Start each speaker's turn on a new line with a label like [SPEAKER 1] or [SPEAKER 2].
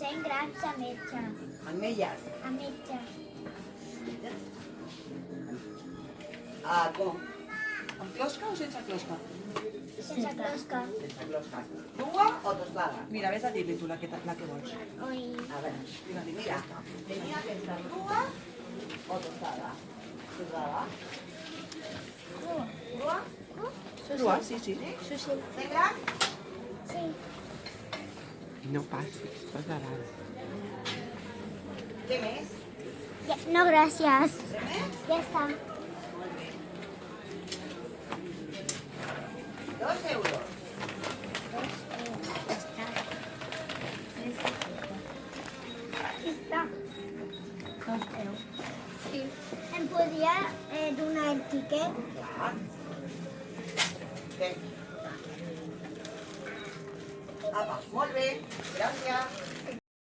[SPEAKER 1] 100 grams ametlla.
[SPEAKER 2] Ametlles.
[SPEAKER 1] Ametlla.
[SPEAKER 2] Com?
[SPEAKER 3] Amb closca o sense closca?
[SPEAKER 1] Sense closca.
[SPEAKER 2] Sense closca. Crua o tostada?
[SPEAKER 3] Mira, vés a dir-li tu la que vols.
[SPEAKER 1] Ui.
[SPEAKER 2] A veure,
[SPEAKER 3] Digue-li,
[SPEAKER 2] mira, tenia que estar crua o tostada? Tostada.
[SPEAKER 1] Crua.
[SPEAKER 2] Crua?
[SPEAKER 3] Crua, sí, sí.
[SPEAKER 1] Sushi.
[SPEAKER 2] 100 grams?
[SPEAKER 1] Sí.
[SPEAKER 4] No passis, vas de dalt.
[SPEAKER 2] Què més?
[SPEAKER 1] Ja, no, gràcies.
[SPEAKER 2] Què més?
[SPEAKER 1] Ja està.
[SPEAKER 2] Molt bé. 2 euros.
[SPEAKER 1] Ja està. Ja està. 2 euros. Sí. Em podia donar el tiquet?
[SPEAKER 2] Clar. Què? Apa, molt bé. Gràcies.